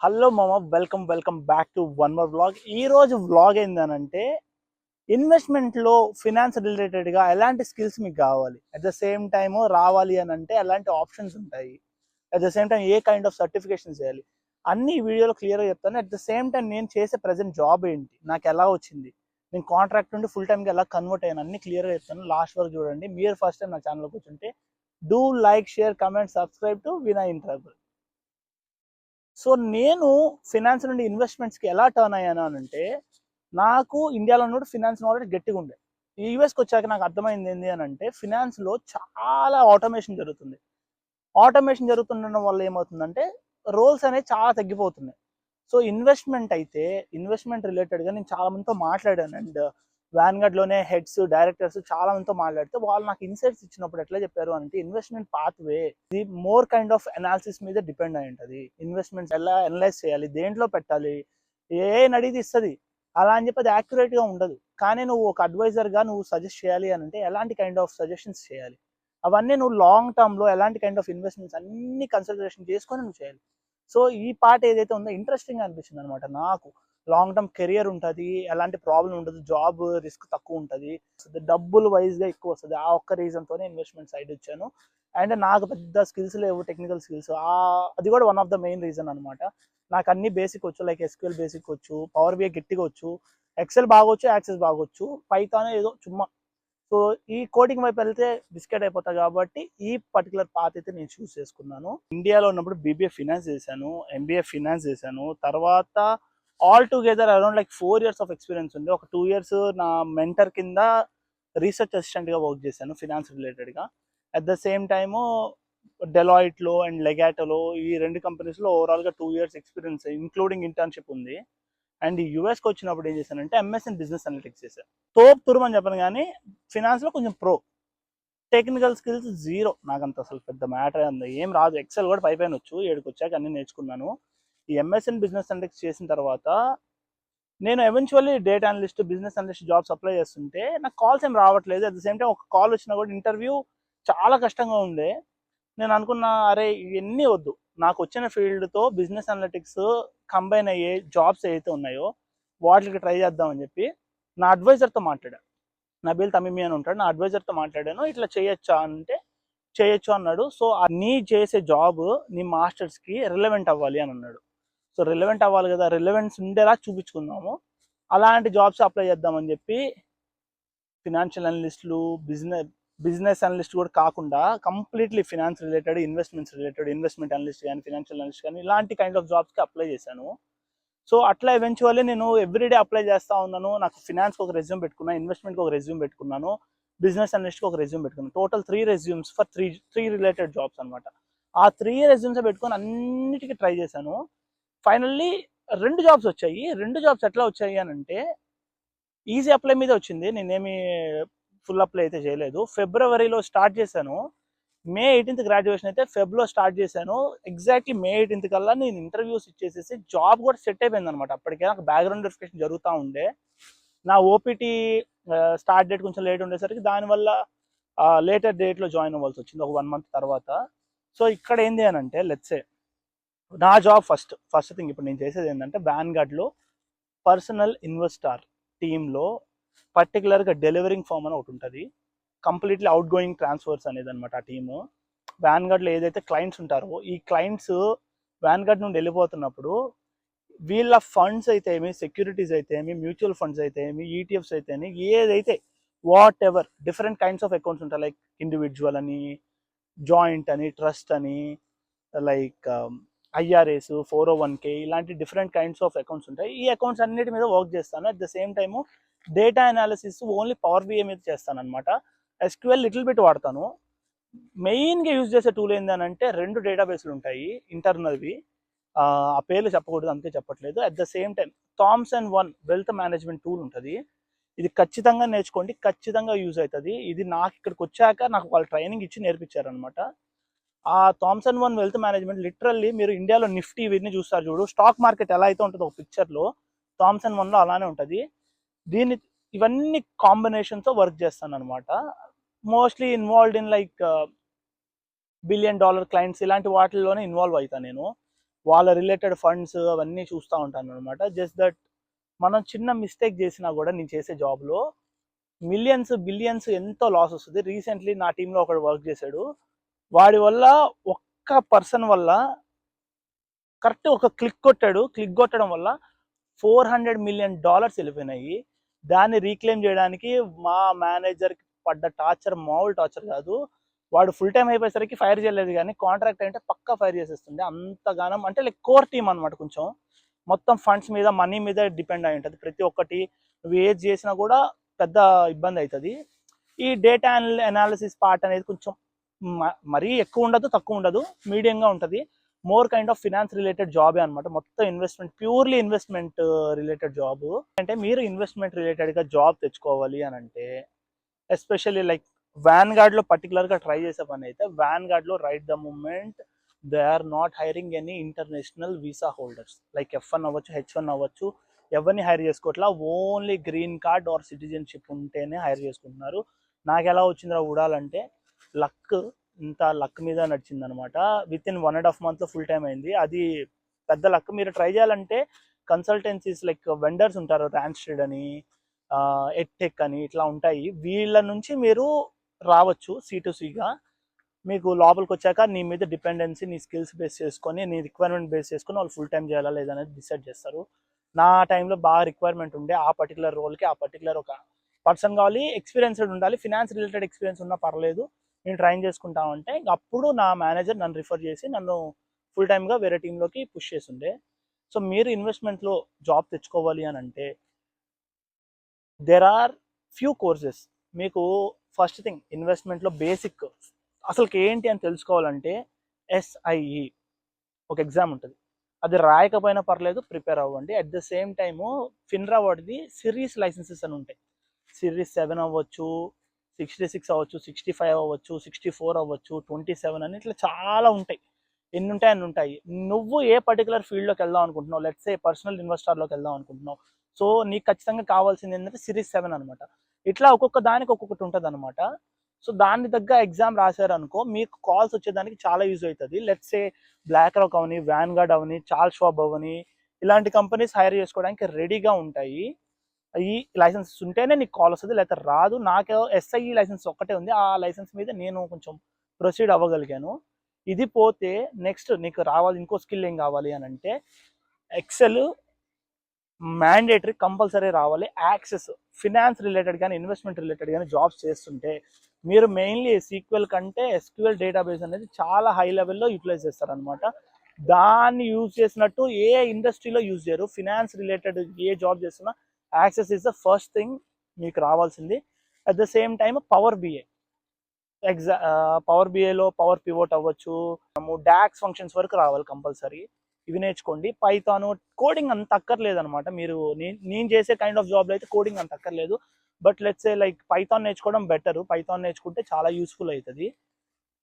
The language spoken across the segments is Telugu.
హలో మామ, welcome back to one more vlog. ఈ రోజు వ్లాగ్ ఏందనంటే ఇన్వెస్ట్మెంట్లో ఫినాన్స్ రిలేటెడ్గా ఎలాంటి స్కిల్స్ మీకు కావాలి, అట్ ద సేమ్ టైమ్ రావాలి అని అంటే ఎలాంటి ఆప్షన్స్ ఉంటాయి, at the same time A kind of certification చేయాలి అన్ని ఈ వీడియోలో క్లియర్గా చెప్తాను. అట్ ద సేమ్ టైం నేను చేసే ప్రజెంట్ జాబ్ ఏంటి, నాకు ఎలా వచ్చింది, నేను కాంట్రాక్ట్ నుండి ఫుల్ టైంకి ఎలా కన్వర్ట్ అయ్యాను అన్ని క్లియర్గా చెప్తాను. లాస్ట్ వరకు చూడండి. మీరు ఫస్ట్ టైం నా ఛానల్కి వచ్చుంటే do like, share, comment, subscribe to Vinay ఇంట్రాబుల్. సో నేను ఫినాన్స్ నుండి ఇన్వెస్ట్మెంట్స్కి ఎలా టర్న్ అయ్యాను అని అంటే, నాకు ఇండియాలో ఉన్నప్పుడు ఫినాన్స్ నాలెడ్జ్ గట్టిగా ఉండే. ఈ యూఎస్కి వచ్చాక నాకు అర్థమైంది ఏంటి అని అంటే, ఫినాన్స్లో చాలా ఆటోమేషన్ జరుగుతుండడం వల్ల ఏమవుతుందంటే రోల్స్ అనేవి చాలా తగ్గిపోతున్నాయి. సో ఇన్వెస్ట్మెంట్ రిలేటెడ్గా నేను చాలా మందితో మాట్లాడాను. అండ్ వ్యాన్గార్డ్లోనే హెడ్స్, డైరెక్టర్స్ చాలా మందితో మాట్లాడితే వాళ్ళు నాకు ఇన్సైట్స్ ఇచ్చినప్పుడు ఎట్లా చెప్పారు అంటే, ఇన్వెస్ట్మెంట్ పాత్వే ఇది మోర్ కైండ్ ఆఫ్ అనాలిసిస్ మీద డిపెండ్ అయి ఉంటుంది. ఇన్వెస్ట్మెంట్స్ ఎలా అనలైజ్ చేయాలి, దేంట్లో పెట్టాలి, ఏ అడిగితే ఇస్తుంది అలా అని చెప్పి అది యాక్యురేట్గా ఉండదు. కానీ నువ్వు ఒక అడ్వైజర్గా నువ్వు సజెస్ట్ చేయాలి అని అంటే ఎలాంటి కైండ్ ఆఫ్ సజెషన్స్ చేయాలి, అవన్నీ నువ్వు లాంగ్ టర్మ్లో ఎలాంటి కైండ్ ఆఫ్ ఇన్వెస్ట్మెంట్స్ అన్ని కన్సిడరేషన్ చేసుకొని నువ్వు చేయాలి. సో ఈ పార్ట్ ఏదైతే ఉందో ఇంట్రెస్టింగ్ అనిపిస్తుంది అనమాట నాకు. లాంగ్ టర్మ్ కెరియర్ ఉంటుంది, ఎలాంటి ప్రాబ్లం ఉండదు, జాబ్ రిస్క్ తక్కువ ఉంటుంది, డబ్బులు వైజ్గా ఎక్కువ వస్తుంది. ఆ ఒక్క రీజన్తోనే ఇన్వెస్ట్మెంట్ సైడ్ వచ్చాను. అండ్ నాకు పెద్ద స్కిల్స్ లేవు, టెక్నికల్ స్కిల్స్, అది కూడా one of the main reason అనమాట. నాకు అన్ని బేసిక్ వచ్చు, లైక్ ఎస్క్యూఎల్ బేసిక్ వచ్చు, పవర్ బిఐ గట్టిగా వచ్చు, ఎక్సెల్ బాగొచ్చు, యాక్సెస్ బాగొచ్చు, పైథాన్ ఏదో చుమ్మా. సో ఈ కోడింగ్ వైపు వెళ్తే బిస్కెట్ అయిపోతా కాబట్టి ఈ పర్టికులర్ పాత్ అయితే నేను చూస్ చేసుకున్నాను. ఇండియాలో ఉన్నప్పుడు బీబీఏ ఫినాన్స్ చేశాను, ఎంబీఏ ఫినాన్స్ చేశాను. తర్వాత all together around like 4 years of experience ఉంది. ఒక 2 years నా మెంటర్ కింద రీసెర్చ్ అసిస్టెంట్గా వర్క్ చేశాను ఫినాన్స్ రిలేటెడ్గా. అట్ ద సేమ్ టైము డెలాయిట్లో అండ్ లెగాటోలో ఈ 2 కంపెనీస్లో ఓవరాల్గా 2 years ఎక్స్పీరియన్స్ ఇంక్లూడింగ్ ఇంటర్న్షిప్ ఉంది. అండ్ యూఎస్కి వచ్చినప్పుడు ఏం చేశానంటే ఎంఎస్ ఇన్ బిజినెస్ అనలిటిక్స్ చేశాను. తురుమని చెప్పను కానీ ఫినాన్స్లో కొంచెం ప్రో. టెక్నికల్ స్కిల్స్ జీరో, నాకంత అసలు పెద్ద మ్యాటర్ అంత ఏం రాదు. ఎక్సెల్ కూడా పైపైన వచ్చు, ఏడుకి వచ్చాక అన్ని నేర్చుకున్నాను. ఈ ఎంఎస్ ఇన్ బిజినెస్ అనలిటిక్స్ చేసిన తర్వాత నేను eventually data analyst, business analyst jobs apply చేస్తుంటే నాకు కాల్స్ ఏం రావట్లేదు. అట్ ద సేమ్ టైం ఒక కాల్ వచ్చినా కూడా ఇంటర్వ్యూ చాలా కష్టంగా ఉండే. నేను అనుకున్నా, అరే ఇవన్నీ వద్దు, నాకు వచ్చిన ఫీల్డ్తో బిజినెస్ అనలిటిక్స్ కంబైన్ అయ్యే జాబ్స్ ఏవైతే ఉన్నాయో వాటికి ట్రై చేద్దామని చెప్పి నా అడ్వైజర్తో మాట్లాడాను. నబీల్ తమీమి అని ఉంటాడు, నా అడ్వైజర్తో మాట్లాడాను. ఇట్లా చేయొచ్చా అంటే చేయొచ్చు అన్నాడు. సో నీ చేసే జాబ్ నీ మాస్టర్స్కి రిలవెంట్ అవ్వాలి అని అన్నాడు. సో రిలవెంట్ అవ్వాలి కదా, రిలవెన్స్ ఉండేలా చూపించుకుందాము, అలాంటి జాబ్స్ అప్లై చేద్దామని చెప్పి ఫినాన్షియల్ అనలిస్టులు, బిజినెస్ అనలిస్ట్ కూడా కాకుండా completely finance related, investment analyst కానీ, ఫినాన్షియల్ అనలిస్ట్ కానీ, ఇలాంటి కైండ్ ఆఫ్ జాబ్స్కి అప్లై చేశాను. సో అట్లా ఎవెన్చువల్లీ నేను ఎవ్రీడే అప్లై చేస్తూ ఉన్నాను. నాకు ఫినాన్స్కి ఒక రెజ్యూమ్ పెట్టుకున్నాను, ఇన్వెస్ట్మెంట్కి ఒక రెజ్యూమ్ పెట్టుకున్నాను, బిజినెస్ అనలిస్ట్కి ఒక రెజ్యూమ్ పెట్టుకున్నాను. Total 3 resumes for three related jobs అనమాట. ఆ 3 resumes పెట్టుకొని అన్నిటికీ ట్రై చేశాను. ఫైనల్లీ 2 jobs వచ్చాయి. 2 jobs ఎట్లా వచ్చాయి అని అంటే ఈజీ అప్లై మీద వచ్చింది. నేనేమి ఫుల్ అప్లై అయితే చేయలేదు. ఫిబ్రవరిలో స్టార్ట్ చేశాను, మే 18th గ్రాడ్యుయేషన్ అయితే ఫెబ్లో స్టార్ట్ చేశాను. ఎగ్జాక్ట్లీ మే 18th కల్లా నేను ఇంటర్వ్యూస్ ఇచ్చేసేసి జాబ్ కూడా సెట్ అయిపోయింది అనమాట. అప్పటికే నాకు బ్యాక్గ్రౌండ్ వెరిఫికేషన్ జరుగుతూ ఉండే. నా ఓపీటీ స్టార్ట్ డేట్ కొంచెం లేట్ ఉండేసరికి దానివల్ల లేటర్ డేట్లో జాయిన్ అవ్వాల్సి వచ్చింది, ఒక 1 month తర్వాత. సో ఇక్కడ ఏంది అని అంటే, లెట్సే నా జాబ్ ఫస్ట్ థింగ్ ఇప్పుడు నేను చేసేది ఏంటంటే, వ్యాన్గార్డ్లో పర్సనల్ ఇన్వెస్టార్ టీంలో పర్టికులర్గా డెలివరింగ్ ఫామ్ అని ఒకటి ఉంటుంది. కంప్లీట్లీ అవుట్ గోయింగ్ ట్రాన్స్ఫర్స్ అనేది అనమాట ఆ టీము. వ్యాన్గార్డ్లో ఏదైతే క్లయింట్స్ ఉంటారో ఈ క్లయింట్స్ వ్యాన్గార్డ్ నుండి వెళ్ళిపోతున్నప్పుడు వీళ్ళ ఫండ్స్ అయితే ఏమి, సెక్యూరిటీస్ అయితే ఏమి, మ్యూచువల్ ఫండ్స్ అయితే ఏమి, ఈటీఎఫ్స్ అయితే ఏమి, ఏదైతే what ever different kinds of accounts ఉంటాయి. లైక్ ఇండివిజువల్ అని, జాయింట్ అని, ట్రస్ట్ అని, లైక్ ఐఆర్ఏస్, 401k, ఇలాంటి డిఫరెంట్ కైండ్స్ ఆఫ్ అకౌంట్స్ ఉంటాయి. ఈ అకౌంట్స్ అన్నిటి మీద వర్క్ చేస్తాను. At the same time data analysis only power BI మీద చేస్తాను అనమాట. ఎస్క్యూఎల్ లిటిల్ బిట్ వాడతాను. మెయిన్గా యూజ్ చేసే టూల్ ఏంటంటే 2 డేటాబేస్లు ఉంటాయి ఇంటర్నల్వి, ఆ పేర్లు చెప్పకూడదు అందుకే చెప్పట్లేదు. At the same time Thomson One wealth management tool ఉంటుంది. ఇది ఖచ్చితంగా నేర్చుకోండి, ఖచ్చితంగా యూజ్ అవుతుంది. ఇది నాకు ఇక్కడికి వచ్చాక నాకు వాళ్ళు ట్రైనింగ్ ఇచ్చి నేర్పించారనమాట. ఆ Thomson One wealth management literally మీరు ఇండియాలో నిఫ్టీ ఇవన్నీ చూస్తారు చూడు, స్టాక్ మార్కెట్ ఎలా అయితే ఉంటుందో ఒక పిక్చర్లో, థామ్సన్ వన్లో అలానే ఉంటుంది. ఇవన్నీ కాంబినేషన్తో వర్క్ చేస్తాను అనమాట. Mostly involved in like $1 billion clients, ఇలాంటి వాటిల్లోనే ఇన్వాల్వ్ అవుతాను నేను. వాళ్ళ రిలేటెడ్ ఫండ్స్ అవన్నీ చూస్తూ ఉంటాను అనమాట. జస్ట్ దట్ మనం చిన్న మిస్టేక్ చేసినా కూడా నేను చేసే జాబ్లో మిలియన్స్ బిలియన్స్ ఎంతో లాస్ వస్తుంది. రీసెంట్లీ నా టీంలో ఒకడు వర్క్ చేశాడు. వాడి వల్ల ఒక్క పర్సన్ వల్ల కరెక్ట్ ఒక క్లిక్ కొట్టడం వల్ల $400 million వెళ్ళిపోయినాయి. దాన్ని రీక్లెయిమ్ చేయడానికి మా మేనేజర్కి పడ్డ టార్చర్ మామూలు టార్చర్ కాదు. వాడు ఫుల్ టైం అయిపోయేసరికి ఫైర్ చేయలేదు, కానీ కాంట్రాక్ట్ అంటే పక్కా ఫైర్ చేసేస్తుండే. అంతగానం అంటే లైక్ కోర్ టీమ్ అనమాట. కొంచెం మొత్తం ఫండ్స్ మీద మనీ మీద డిపెండ్ అయి ఉంటుంది ప్రతి ఒక్కటి. నువ్వు ఏది చేసినా కూడా పెద్ద ఇబ్బంది అవుతుంది. ఈ డేటా అనాలిసిస్ పార్ట్ అనేది కొంచెం మరీ ఎక్కువ ఉండదు, తక్కువ ఉండదు, మీడియంగా ఉంటుంది. More kind of finance related జాబే అనమాట. మొత్తం investment, purely investment related job. అంటే మీరు ఇన్వెస్ట్మెంట్ రిలేటెడ్గా జాబ్ తెచ్చుకోవాలి అని అంటే ఎస్పెషల్లీ లైక్ వ్యాన్గార్డ్లో పర్టికులర్గా ట్రై చేసే పని అయితే, వ్యాన్గార్డ్లో right the moment they are not hiring any international visa holders. Like F1 అవ్వచ్చు, H1 అవ్వచ్చు, ఎవరిని హైర్ చేసుకోవట్లా. Only green card or citizenship ఉంటేనే హైర్ చేసుకుంటున్నారు. నాకు ఎలా వచ్చిందిరా ఊడాలంటే లక్, ఇంత లక్ మీద నడిచింది అనమాట. With in 1.5 months full time అయింది. అది పెద్ద లక్. మీరు ట్రై చేయాలంటే కన్సల్టెన్సీస్ లైక్ వెండర్స్ ఉంటారు, ర్యాన్స్టెడ్ అని, ఎడ్టెక్ అని, ఇట్లా ఉంటాయి. వీళ్ళ నుంచి మీరు రావచ్చు C2Cగా. మీకు లోపలికి వచ్చాక నీ మీద డిపెండెన్సీ, నీ స్కిల్స్ బేస్ చేసుకొని, నీ రిక్వైర్మెంట్ బేస్ చేసుకొని వాళ్ళు ఫుల్ టైం చేయాలా లేదా అనేది డిసైడ్ చేస్తారు. నా టైంలో బాగా రిక్వైర్మెంట్ ఉండే ఆ పర్టికులర్ రోల్కి ఆ పర్టికులర్ ఒక పర్సన్ కావాలి, ఎక్స్పీరియన్స్డ్ ఉండాలి. ఫినాన్స్ రిలేటెడ్ ఎక్స్పీరియన్స్ ఉన్నా పర్లేదు, నేను ట్రైన్ చేసుకుంటామంటే అప్పుడు నా మేనేజర్ నన్ను రిఫర్ చేసి నన్ను ఫుల్ టైమ్గా వేరే టీంలోకి పుష్ చేస్తుండే. సో మీరు ఇన్వెస్ట్మెంట్లో జాబ్ తెచ్చుకోవాలి అని అంటే దెర్ ఆర్ ఫ్యూ కోర్సెస్. మీకు ఫస్ట్ థింగ్ ఇన్వెస్ట్మెంట్లో బేసిక్ అసలుకి ఏంటి అని తెలుసుకోవాలంటే SIE ఒక ఎగ్జామ్ ఉంటుంది. అది రాయకపోయినా పర్లేదు, ప్రిపేర్ అవ్వండి. At the same time FINRA వాటిది సిరీస్ లైసెన్సెస్ అని ఉంటాయి. సిరీస్ 7 అవ్వచ్చు, 66 అవ్వచ్చు, 65 అవ్వచ్చు, 64 అవ్వచ్చు, 27 అని, ఇట్లా చాలా ఉంటాయి. ఎన్ని ఉంటాయి అన్ని ఉంటాయి. నువ్వు ఏ పర్టికులర్ ఫీల్డ్లోకి వెళ్దాం అనుకుంటున్నావు, లెట్స్ ఏ పర్సనల్ ఇన్వెస్టర్లోకి వెళ్దాం అనుకుంటున్నావు, సో నీకు ఖచ్చితంగా కావాల్సింది ఏంటంటే సిరీస్ 7 అనమాట. ఇట్లా ఒక్కొక్క దానికి ఒక్కొక్కటి ఉంటుంది అనమాట. సో దాని దగ్గర ఎగ్జామ్ రాశారు అనుకో, మీకు కాల్స్ వచ్చేదానికి చాలా యూజ్ అవుతుంది. లెట్స్ ఏ బ్లాక్ రాక్ అవని, వ్యాన్గార్డ్ అవని, చార్ల్స్ షవాబ్ అవని, ఇలాంటి కంపెనీస్ హైర్ చేసుకోవడానికి రెడీగా ఉంటాయి. ఈ లైసెన్స్ ఉంటేనే నీకు కాల్ వస్తుంది, లేకపోతే రాదు. నాకు SIE లైసెన్స్ ఒక్కటే ఉంది. ఆ లైసెన్స్ మీద నేను కొంచెం ప్రొసీడ్ అవ్వగలిగాను. ఇది పోతే నెక్స్ట్ నీకు రావాలి ఇంకో స్కిల్ ఏం కావాలి అని అంటే ఎక్సెల్ మ్యాండేటరీ, కంపల్సరీ రావాలి. యాక్సెస్, ఫినాన్స్ రిలేటెడ్ కానీ ఇన్వెస్ట్మెంట్ రిలేటెడ్ కానీ జాబ్స్ చేస్తుంటే మీరు మెయిన్లీ SQL కంటే SQL డేటాబేస్ అనేది చాలా హై లెవెల్లో యూటిలైజ్ చేస్తారనమాట. దాన్ని యూజ్ చేసినట్టు ఏ ఇండస్ట్రీలో యూజ్ చేయరు. ఫినాన్స్ రిలేటెడ్ ఏ జాబ్ చేస్తున్నా Access is the first thing మీకు రావాల్సింది. At the same time Power BI, power బిఐలో పవర్ పివోట్ అవ్వచ్చు, డాక్స్ ఫంక్షన్స్ వరకు రావాలి కంపల్సరీ. ఇవి నేర్చుకోండి. పైథాన్, కోడింగ్ అంత అక్కర్లేదు అనమాట. మీరు నేను చేసే కైండ్ ఆఫ్ జాబ్లో అయితే కోడింగ్ అంత అక్కర్లేదు. But let's A like Python నేర్చుకోవడం బెటర్. పైథాన్ నేర్చుకుంటే చాలా యూస్ఫుల్ అవుతుంది.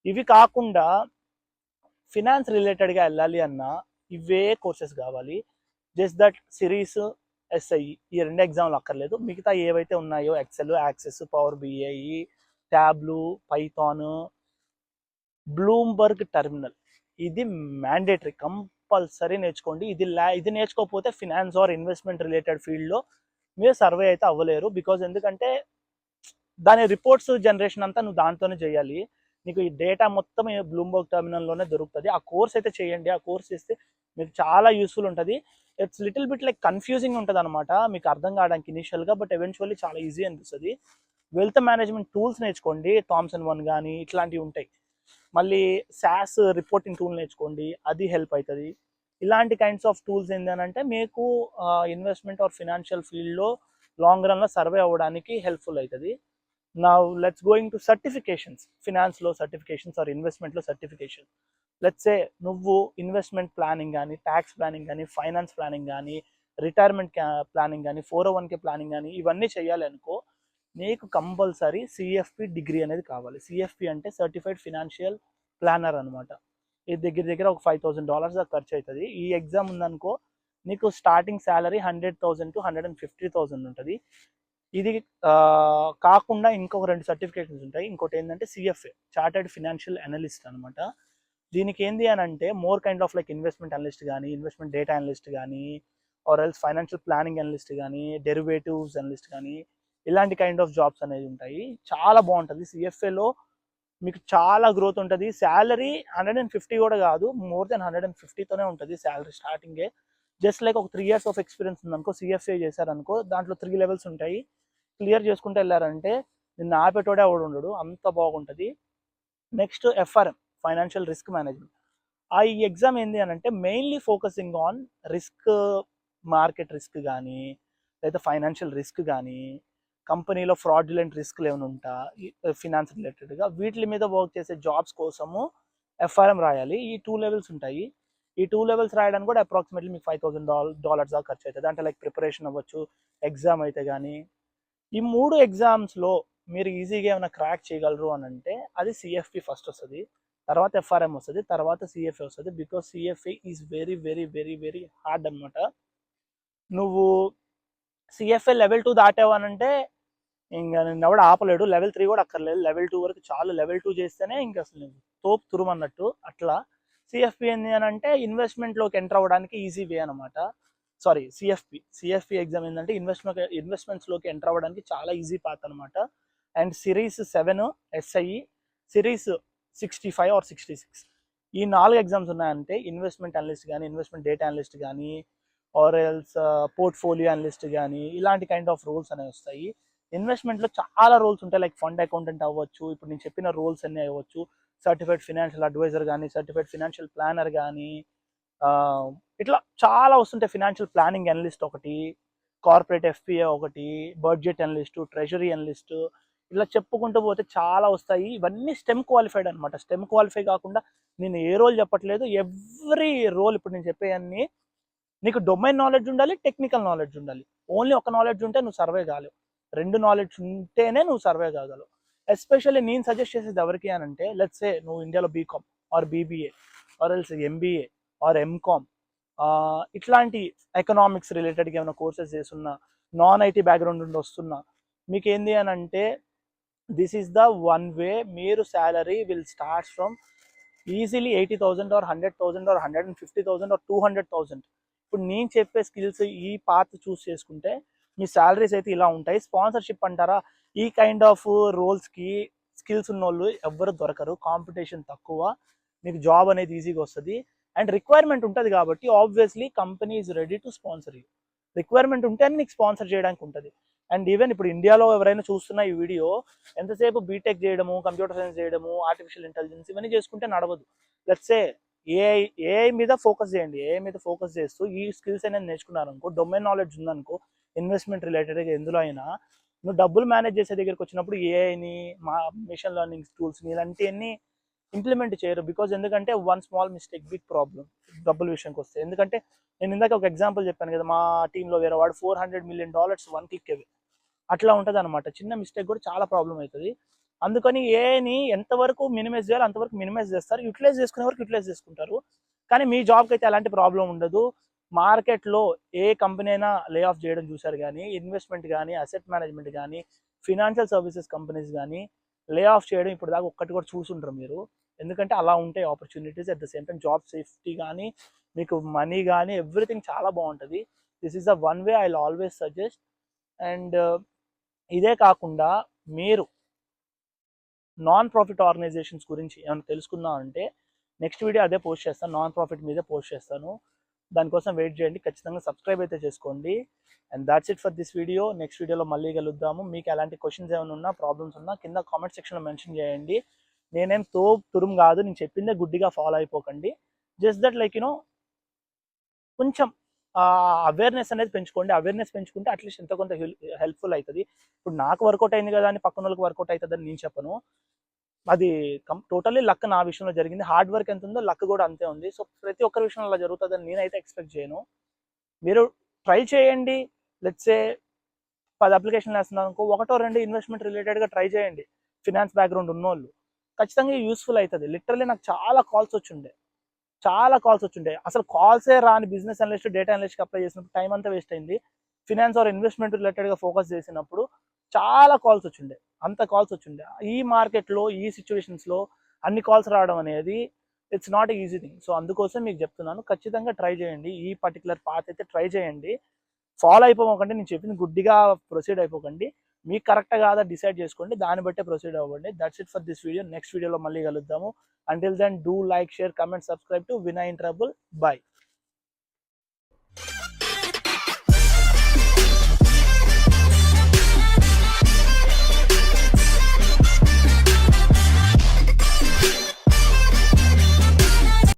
ఇవి కాకుండా ఫినాన్స్ రిలేటెడ్గా వెళ్ళాలి అన్న ఇవే కోర్సెస్ కావాలి. జస్ట్ దట్ సిరీస్, SIE ఈ 2 ఎగ్జామ్లు అక్కర్లేదు. మిగతా ఏవైతే ఉన్నాయో Excel, Access, Power BI, Tableau, Python, Bloomberg terminal, ఇది మ్యాండేటరీ, కంపల్సరీ నేర్చుకోండి. ఇది నేర్చుకోకపోతే ఫినాన్స్ ఆర్ ఇన్వెస్ట్మెంట్ రిలేటెడ్ ఫీల్డ్లో మీరు సర్వే అయితే అవ్వలేరు. బికాజ్ ఎందుకంటే దాని రిపోర్ట్స్ జనరేషన్ అంతా నువ్వు దాంతోనే చేయాలి. నీకు ఈ డేటా మొత్తం బ్లూంబర్గ్ టెర్మినల్లోనే దొరుకుతుంది. ఆ కోర్స్ అయితే చేయండి. ఆ కోర్స్ చేస్తే మీకు చాలా యూస్ఫుల్ ఉంటుంది. It's little bit like confusing ఉంటుంది అనమాట మీకు అర్థం కావడానికి ఇనిషియల్గా, బట్ ఎవెన్చువల్లీ చాలా ఈజీ అనిపిస్తుంది. వెల్త్ మేనేజ్మెంట్ టూల్స్ నేర్చుకోండి. థామ్సన్ 1 కానీ ఇట్లాంటివి ఉంటాయి. మళ్ళీ SAS రిపోర్టింగ్ టూల్ నేర్చుకోండి, అది హెల్ప్ అవుతుంది. ఇలాంటి కైండ్స్ ఆఫ్ టూల్స్ ఏంటంటే మీకు ఇన్వెస్ట్మెంట్ ఆర్ ఫినాన్షియల్ ఫీల్డ్లో లాంగ్ రన్లో సర్వే అవ్వడానికి హెల్ప్ఫుల్ అవుతుంది. Now let's going to certifications. ఫినాన్స్లో సర్టిఫికేషన్స్ ఆర్ ఇన్వెస్ట్మెంట్లో సర్టిఫికేషన్. లెట్స్ ఏ నువ్వు ఇన్వెస్ట్మెంట్ ప్లానింగ్ కానీ, ట్యాక్స్ ప్లానింగ్ కానీ, ఫైనాన్స్ ప్లానింగ్ కానీ, రిటైర్మెంట్ ప్లానింగ్ కానీ, 401k ప్లానింగ్ కానీ, ఇవన్నీ చేయాలి అనుకో, నీకు కంపల్సరీ CFP డిగ్రీ అనేది కావాలి. CFP అంటే సర్టిఫైడ్ ఫినాన్షియల్ ప్లానర్ అనమాట. ఇది దగ్గర ఒక $5,000 దాకా ఖర్చు అవుతుంది. ఈ ఎగ్జామ్ ఉందనుకో నీకు స్టార్టింగ్ శాలరీ 100,000 to 150,000 ఉంటుంది. ఇది కాకుండా ఇంకొక 2 సర్టిఫికేషన్స్ ఉంటాయి. ఇంకోటి ఏంటంటే CFA, చార్టెడ్ ఫినాన్షియల్ అనలిస్ట్ అనమాట. దీనికి ఏంది అని అంటే more kind of like investment analyst కానీ, ఇన్వెస్ట్మెంట్ డేటా అనలిస్ట్ కానీ, or else financial planning analyst కానీ, డెరివేటివ్స్ అనలిస్ట్ కానీ, ఇలాంటి కైండ్ ఆఫ్ జాబ్స్ అనేవి ఉంటాయి. చాలా బాగుంటుంది. సిఎఫ్ఏలో మీకు చాలా గ్రోత్ ఉంటుంది. శాలరీ 150 కూడా కాదు, మోర్ దెన్ 150తోనే ఉంటుంది శాలరీ స్టార్టింగే. జస్ట్ లైక్ ఒక 3 years ఆఫ్ ఎక్స్పీరియన్స్ ఉందనుకో, సిఎఫ్ఏ చేశారనుకో, దాంట్లో 3 levels ఉంటాయి. క్లియర్ చేసుకుంటూ వెళ్ళారంటే నిన్న ఆపేటోడే ఎవడు ఉండడు, అంత బాగుంటుంది. Next FRM, financial risk management. ఈ ఎగ్జామ్ ఏంటి అని అంటే mainly focusing on risk, market risk కానీ, లేదా ఫైనాన్షియల్ రిస్క్ కానీ, కంపెనీలో ఫ్రాడ్యులెంట్ రిస్క్లు ఏమైనా ఉంటా ఫినాన్స్ రిలేటెడ్గా, వీటి మీద వర్క్ చేసే జాబ్స్ కోసము ఎఫ్ఆర్ఎం రాయాలి. ఈ 2 levels ఉంటాయి. ఈ 2 levels రాయడానికి కూడా అప్రాక్సిమేట్లీ మీకు $5,000 దాకా ఖర్చు అవుతుంది. అంటే లైక్ ప్రిపరేషన్ అవ్వచ్చు, ఎగ్జామ్ అయితే కానీ. ఈ 3 ఎగ్జామ్స్లో మీరు ఈజీగా ఏమైనా క్రాక్ చేయగలరు అని అంటే అది సిఎఫ్పి ఫస్ట్ వస్తుంది, తర్వాత ఎఫ్ఆర్ఎం వస్తుంది, తర్వాత సిఎఫ్ఏ వస్తుంది. Because CFA is very very very very hard అనమాట. నువ్వు సిఎఫ్ఏ లెవెల్ 2 దాటావు అని అంటే ఇంకా నేను ఎవడు ఆపలేడు. లెవెల్ 3 కూడా అక్కర్లేదు, లెవెల్ 2 వరకు చాలు. లెవెల్ 2 చేస్తేనే ఇంకా అసలు తోపు తురుమన్నట్టు. అట్లా సిఎఫ్పి ఏంటి అని అంటే ఇన్వెస్ట్మెంట్లోకి ఎంటర్ అవ్వడానికి ఈజీ వే అనమాట. సారీ, సిఎఫ్పి ఎగ్జామ్ ఏంటంటే ఇన్వెస్ట్మెంట్స్లోకి ఎంటర్ అవ్వడానికి చాలా ఈజీ పాత్ అనమాట. And series 7 SI, series 65 or 66, ఈ 4 ఎగ్జామ్స్ ఉన్నాయంటే ఇన్వెస్ట్మెంట్ అనలిస్ట్ కానీ, ఇన్వెస్ట్మెంట్ డేటా అనలిస్ట్ కానీ, ఆర్ ఎల్స్ పోర్ట్ఫోలియో అనలిస్ట్ కానీ, ఇలాంటి కైండ్ ఆఫ్ రోల్స్ అనేవి వస్తాయి. ఇన్వెస్ట్మెంట్లో చాలా రోల్స్ ఉంటాయి. లైక్ ఫండ్ అకౌంటెంట్ అవ్వచ్చు, ఇప్పుడు నేను చెప్పిన రోల్స్ అన్నీ అవ్వచ్చు, సర్టిఫైడ్ ఫినాన్షియల్ అడ్వైజర్ కానీ, సర్టిఫైడ్ ఫినాన్షియల్ ప్లానర్ కానీ, ఇట్లా చాలా వస్తుంటాయి. ఫినాన్షియల్ ప్లానింగ్ అనలిస్ట్ ఒకటి, కార్పొరేట్ ఎఫ్పిఏ ఒకటి, బడ్జెట్ అనలిస్ట్, ట్రెజరీ అనలిస్ట్, ఇలా చెప్పుకుంటూ పోతే చాలా వస్తాయి. ఇవన్నీ స్టెమ్ క్వాలిఫైడ్ అనమాట. స్టెమ్ క్వాలిఫై కాకుండా నేను ఏ రోల్ చెప్పట్లేదు, ఎవ్రీ రోల్ ఇప్పుడు నేను చెప్పేవన్నీ నీకు డొమైన్ నాలెడ్జ్ ఉండాలి, టెక్నికల్ నాలెడ్జ్ ఉండాలి. ఓన్లీ ఒక నాలెడ్జ్ ఉంటే నువ్వు సర్వే కాలేవు, 2 నాలెడ్జ్ ఉంటేనే నువ్వు సర్వే కాగలవు. ఎస్పెషల్లీ నేను సజెస్ట్ చేసేది ఎవరికి అని అంటే, లెట్స్ సే నువ్వు ఇండియాలో BCom or BBA or else MBA or MCom, ఇట్లాంటి ఎకనామిక్స్ రిలేటెడ్గా ఏమైనా కోర్సెస్ చేస్తున్నా, నాన్ ఐటీ బ్యాక్గ్రౌండ్ నుండి వస్తున్నా, మీకు ఏంది అని అంటే this is the one way. మీరు salary will start from easily 80,000 or 100,000 or 150,000 or 200,000. ఇప్పుడు నేను చెప్పే స్కిల్స్ ఈ పాత్ చూస్ చేసుకుంటే మీ శాలరీస్ అయితే ఇలా ఉంటాయి. స్పాన్సర్షిప్ అంటారా, ఈ కైండ్ ఆఫ్ రోల్స్కి స్కిల్స్ ఉన్న వాళ్ళు ఎవ్వరు దొరకరు, కాంపిటీషన్ తక్కువ, మీకు జాబ్ అనేది ఈజీగా వస్తుంది. అండ్ రిక్వైర్మెంట్ ఉంటుంది కాబట్టి obviously company is ready to sponsor you. Requirement ఉంటేనే నీకు స్పాన్సర్ చేయడానికి ఉంటుంది. అండ్ ఈవెన్ ఇప్పుడు ఇండియాలో ఎవరైనా చూస్తున్న ఈ వీడియో, ఎంతసేపు బీటెక్ చేయడము, కంప్యూటర్ సైన్స్ చేయడము, ఆర్టిఫిషియల్ ఇంటెలిజెన్స్ ఇవన్నీ చేసుకుంటే నడవదు. లెట్స్ సే ఏఐ మీద ఫోకస్ చేయండి. ఏఐ మీద ఫోకస్ చేస్తూ ఈ స్కిల్స్ అనేది నేర్చుకున్నారనుకో, డొమైన్ నాలెడ్జ్ ఉందనుకో, ఇన్వెస్ట్మెంట్ రిలేటెడ్గా ఎందులో అయినా నువ్వు డబ్బులు మేనేజ్ చేసే దగ్గరికి వచ్చినప్పుడు ఏఐని, మిషన్ లెర్నింగ్ టూల్స్ని ఇలాంటివన్నీ ఇంప్లిమెంట్ చేయరు. బికాజ్ ఎందుకంటే one small mistake big problem డబ్బుల విషయంకి వస్తే. ఎందుకంటే నేను ఇందాక ఒక ఎగ్జాంపుల్ చెప్పాను కదా, మా టీంలో వేరే వాడు $400 million 1 click అవే. అట్లా ఉంటుంది అనమాట. చిన్న మిస్టేక్ కూడా చాలా ప్రాబ్లం అవుతుంది. అందుకని ఏఐని ఎంతవరకు మినిమైజ్ చేయాలి అంతవరకు మినిమైజ్ చేస్తారు, యూటిలైజ్ చేసుకునే వరకు యూటిలైజ్ చేసుకుంటారు. కానీ మీ జాబ్కి అయితే అలాంటి ప్రాబ్లం ఉండదు. మార్కెట్లో ఏ కంపెనీ అయినా లే ఆఫ్ చేయడం చూసారు, కానీ ఇన్వెస్ట్మెంట్ కానీ, అసెట్ మేనేజ్మెంట్ కానీ, ఫినాన్షియల్ సర్వీసెస్ కంపెనీస్ కానీ లే ఆఫ్ చేయడం ఇప్పుడు దాకా ఒక్కటి కూడా చూసుంటారు మీరు. ఎందుకంటే అలా ఉంటాయి opportunities. At the same time job safety కానీ, మీకు మనీ కానీ, ఎవ్రీథింగ్ చాలా బాగుంటుంది. This is the one way I will always suggest. And ఇదే కాకుండా మీరు నాన్ ప్రాఫిట్ ఆర్గనైజేషన్స్ గురించి ఏమైనా తెలుసుకుందాం అంటే నెక్స్ట్ వీడియో అదే పోస్ట్ చేస్తాను, నాన్ ప్రాఫిట్ మీదే పోస్ట్ చేస్తాను. దానికోసం వెయిట్ చేయండి, ఖచ్చితంగా సబ్స్క్రైబ్ అయితే చేసుకోండి. And that's it for this video. Next వీడియోలో మళ్ళీ కలుద్దాము. మీకు ఎలాంటి క్వశ్చన్స్ ఏమైనా ఉన్నా, ప్రాబ్లమ్స్ ఉన్నా కింద కామెంట్ సెక్షన్లో మెన్షన్ చేయండి. నేనేం తురుము కాదు, నేను చెప్పిందే గుడ్డిగా ఫాలో అయిపోకండి. జస్ట్ దట్ లైక్ కొంచెం అవేర్నెస్ అనేది పెంచుకోండి. అవేర్నెస్ పెంచుకుంటే అట్లీస్ట్ ఎంతో కొంత హెల్ప్ఫుల్ అవుతుంది. ఇప్పుడు నాకు వర్కౌట్ అయింది కదా అని పక్కన వాళ్ళకి వర్కౌట్ అవుతుందని నేను చెప్పను. అది టోటల్లీ లక్ నా విషయంలో జరిగింది. హార్డ్ వర్క్ ఎంత ఉందో లక్ కూడా అంతే ఉంది. సో ప్రతి ఒక్కరి విషయంలో అలా జరుగుతుందని నేనైతే ఎక్స్పెక్ట్ చేయను. మీరు ట్రై చేయండి. లెట్స్ సే 10 అప్లికేషన్లు వేస్తున్నాను అనుకో, 1-2 ఇన్వెస్ట్మెంట్ రిలేటెడ్గా ట్రై చేయండి. ఫినాన్స్ బ్యాక్గ్రౌండ్ ఉన్నోళ్ళు ఖచ్చితంగా యూస్ఫుల్ అవుతుంది. లిటరల్లీ నాకు చాలా కాల్స్ వచ్చిండే. అసలు కాల్సే రాని బిజినెస్ అనలిస్ట్, డేటా అనలిస్ట్కి అప్లై చేసినప్పుడు టైం అంతా వేస్ట్ అయింది. ఫినాన్స్ ఆర్ ఇన్వెస్ట్మెంట్ రిలేటెడ్గా ఫోకస్ చేసినప్పుడు చాలా కాల్స్ వచ్చిండే. ఈ మార్కెట్లో ఈ సిచ్యువేషన్స్లో అన్ని కాల్స్ రావడం అనేది it's not easy thing. So అందుకోసం మీకు చెప్తున్నాను, ఖచ్చితంగా ట్రై చేయండి. ఈ పర్టికులర్ పాత్ అయితే ట్రై చేయండి. ఫాలో అయిపోకండి, నేను చెప్పింది గుడ్డిగా ప్రొసీడ్ అయిపోకండి. మీకు కరెక్ట్ కాదా డిసైడ్ చేసుకోండి, దాన్ని బట్టే ప్రొసీడ్ అవ్వండి. That's it for this video. Next వీడియోలో మళ్ళీ కలుద్దాము. Until then do like, share, comment, subscribe to Vinay in trouble. By.